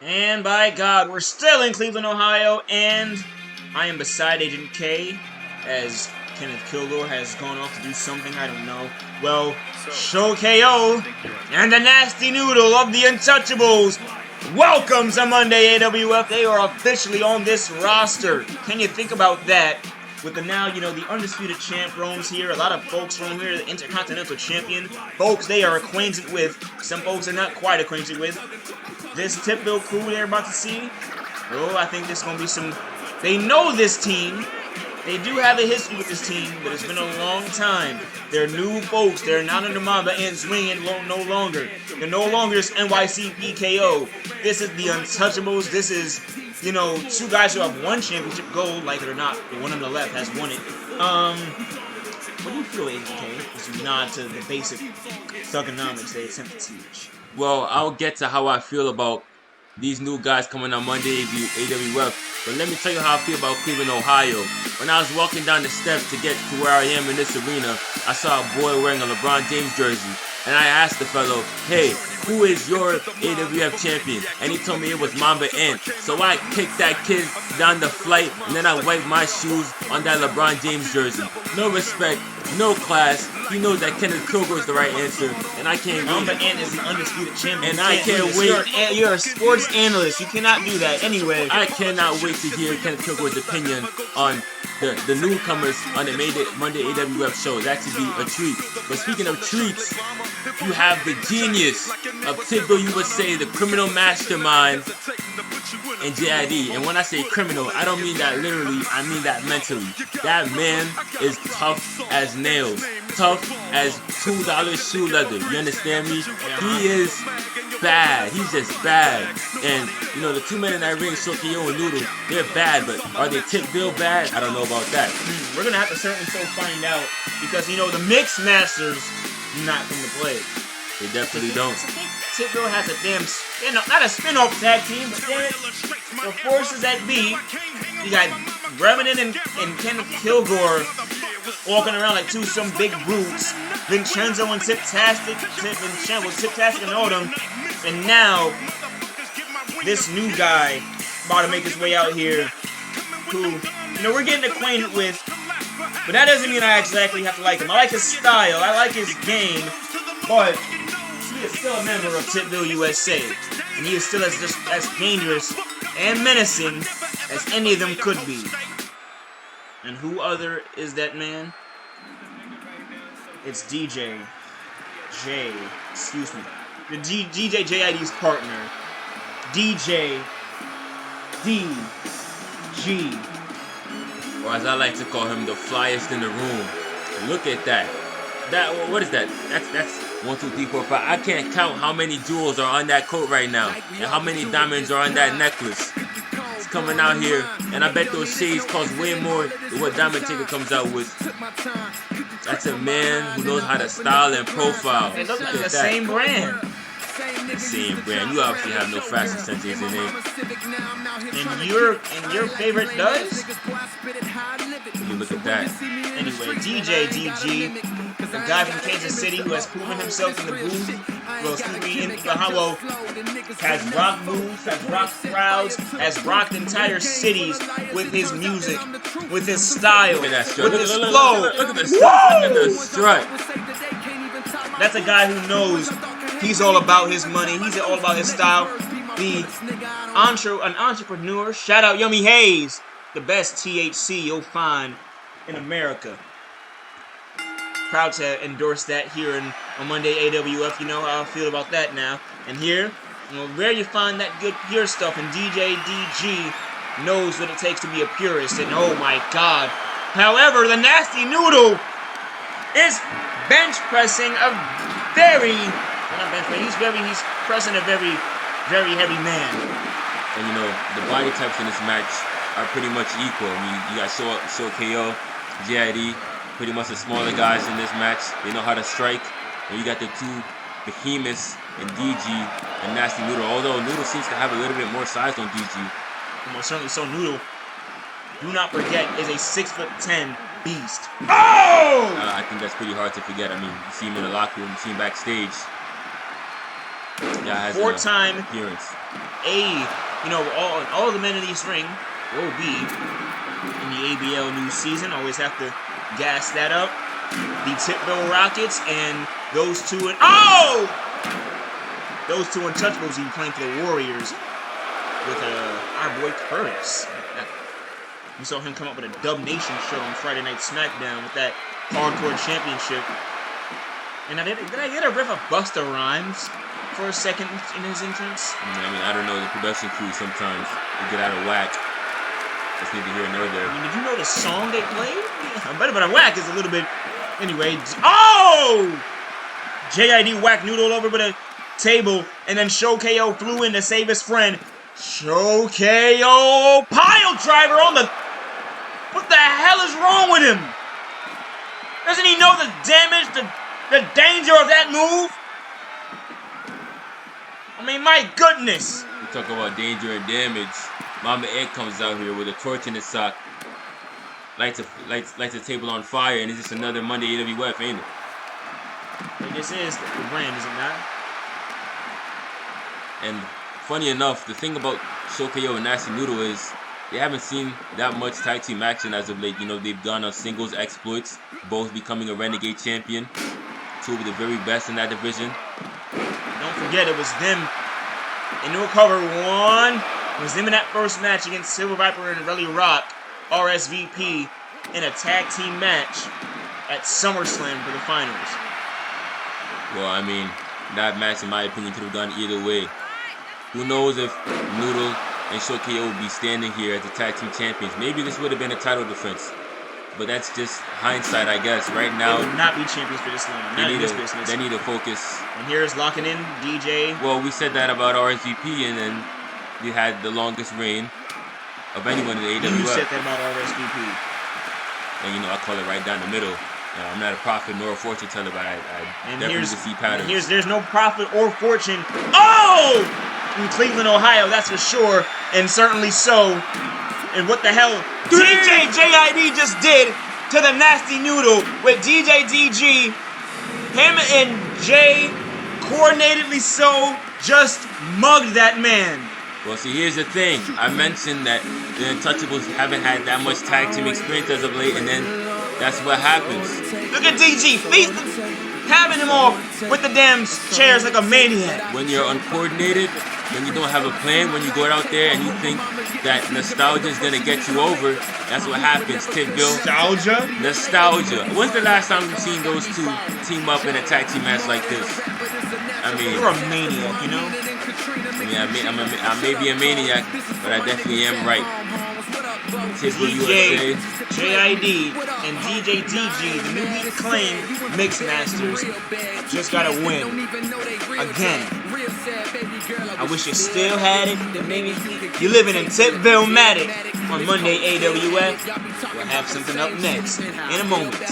And by God, we're still in Cleveland, Ohio, and I am beside Agent K, as Kenneth Kilgore has gone off to do something, I don't know. Well, Show KO and the Nasty Noodle of the Untouchables welcomes a Monday AWF. They are officially on this roster. Can you think about that? With the now, the undisputed champ roams here. A lot of folks roam here. The Intercontinental Champion. Folks they are acquainted with. Some folks are not quite acquainted with. This Tipville crew they're about to see. Oh, I think there's going to be some... They know this team. They do have a history with this team, but it's been a long time. They're new folks. They're not under Mamba Ant's wing and no longer. They're no longer this NYC PKO. This is the Untouchables. This is... two guys who have won championship gold, like it or not. The one on the left has won it. What do you feel, AJK, as you nod to the basic thugonomics they attempt to teach? Well, I'll get to how I feel about these new guys coming on Monday AWF. But let me tell you how I feel about Cleveland, Ohio. When I was walking down the steps to get to where I am in this arena, I saw a boy wearing a LeBron James jersey. And I asked the fellow, hey, who is your AWF champion? And he told me it was Mamba Ant. So I kicked that kid down the flight, and then I wiped my shoes on that LeBron James jersey. No respect, no class. He knows that Kenneth Kilgore is the right answer, and I can't wait. Mamba Ant is the undisputed champion. And I can't wait. You're a sports analyst. You cannot do that. Anyway. I cannot wait to hear Kenneth Kilgore's opinion on the newcomers on the Monday AWF show. That should be a treat. But speaking of treats, you have the genius of Tipville USA, the criminal mastermind, and JID. And when I say criminal, I don't mean that literally, I mean that mentally. That man is tough as nails. Tough as $2 shoe leather. You understand me? He is bad. He's just bad. And, the two men in that ring, Shokio and Noodle, they're bad, but are they Tipville bad? I don't know about that. We're going to have to certainly so find out, because, the Mixed Masters do not come to play. They definitely don't. Tipville has a damn, not a spin-off tag team, but damn it, the forces that be. You got Revenant and Kenneth Kilgore walking around like some big brutes. Vincenzo and Tiptastic, Tiptastic and Odom. And now, this new guy about to make his way out here, who, we're getting acquainted with, but that doesn't mean I exactly have to like him. I like his style, I like his game, but he is still a member of Tipville USA, and he is still as dangerous and menacing as any of them could be. And who other is that man? It's DJ JID's partner, DJ DG. Or as I like to call him, the flyest in the room. Look at that. What is that? That's 1, 2, 3, 4, 5. I can't count how many jewels are on that coat right now, and how many diamonds are on that necklace. It's coming out here, and I bet those shades cost way more than what Diamond Ticket comes out with. That's a man who knows how to style and profile. It looks like the same brand. The same brand. You obviously have no fashion sense in there. And your favorite does? You look at that. Anyway, DJ DG, the guy from Kansas City who has proven himself in the booth, has rocked moves, has rocked crowds, has rocked entire cities with his music, with his style, with his flow. Look at the strut. Look at the strut. That's a guy who knows he's all about his money. He's all about his style. An entrepreneur. Shout out Yummy Hayes, the best THC you'll find in America. Proud to endorse that here on Monday AWF. You know how I feel about that now. And here, where you find that good pure stuff, and DJ DG knows what it takes to be a purist. And oh my God. However, the Nasty Noodle is bench pressing a very... He's pressing a very, very heavy man. And the body types in this match are pretty much equal. I mean, you got Show KO, JID, pretty much the smaller guys in this match. They know how to strike. And you got the two behemoths in DG and Nasty Noodle. Although Noodle seems to have a little bit more size on DG. Most certainly so. Noodle, do not forget, is a 6'10" beast. Oh! I think that's pretty hard to forget. I mean, you see him in the locker room, you see him backstage. Yeah, has four-time appearance. all the men in this ring will be in the ABL new season. Always have to gas that up. The Tipville Rockets and those two Untouchables will be playing for the Warriors with our boy Curtis. We saw him come up with a Dub Nation shirt on Friday Night SmackDown with that Hardcore Championship. And did I get a riff of Busta Rhymes for a second in his entrance? I mean, I don't know. The production crew sometimes they get out of whack. That's neither here nor there. I mean, did you know the song they played? Yeah, but whack is a little bit. Anyway, oh! JID whacked Noodle over with a table, and then Show KO flew in to save his friend. Show KO pile driver on the. What the hell is wrong with him? Doesn't he know the damage, the danger of that move? I mean, my goodness. We talk about danger and damage. Mama Ed comes out here with a torch in his sock, lights the table on fire, and it's just another Monday AWF, ain't it? But this is the brand, is it not? And funny enough, the thing about Show KO and Nasty Noodle is they haven't seen that much tag team action as of late. You know, they've gone on singles exploits, both becoming a Renegade champion. Two of the very best in that division. Don't forget, it was them in no cover one. It was them in that first match against Silver Viper and Relly Rock, RSVP, in a tag team match at SummerSlam for the finals. Well, I mean, that match, in my opinion, could have gone either way. Who knows if Noodle and Show KO would be standing here as the tag team champions. Maybe this would have been a title defense. But that's just hindsight, I guess. Right now, they would not be champions for this long. Not in this business. They need to focus. And here's locking in DJ. Well, we said that about RSVP, and then they had the longest reign of anyone in the AWF. You said that about RSVP. And I call it right down the middle. I'm not a prophet nor a fortune teller, but I definitely see patterns. There's no prophet or fortune. Oh! In Cleveland, Ohio, that's for sure, and certainly so. And what the hell DJ JID just did to the Nasty Noodle with DJ DG, him and Jay coordinatedly so just mugged that man. Well, see, here's the thing. I mentioned that the Untouchables haven't had that much tag team experience as of late, and then that's what happens. Look at DG feasting, having him off with the damn chairs like a maniac. When you're uncoordinated, when you don't have a plan, when you go out there and you think that nostalgia is going to get you over, that's what happens, Tipville. Nostalgia. When's the last time you've seen those two team up in a tag team match like this? I mean, you're a maniac, you know? I may be a maniac, but I definitely am right. DJ JID and DJ DG, the newly acclaimed Mixmasters, just gotta win again. I wish you still had it. Maybe you're living in Tipville Matic on Monday AWF. We'll have something up next in a moment.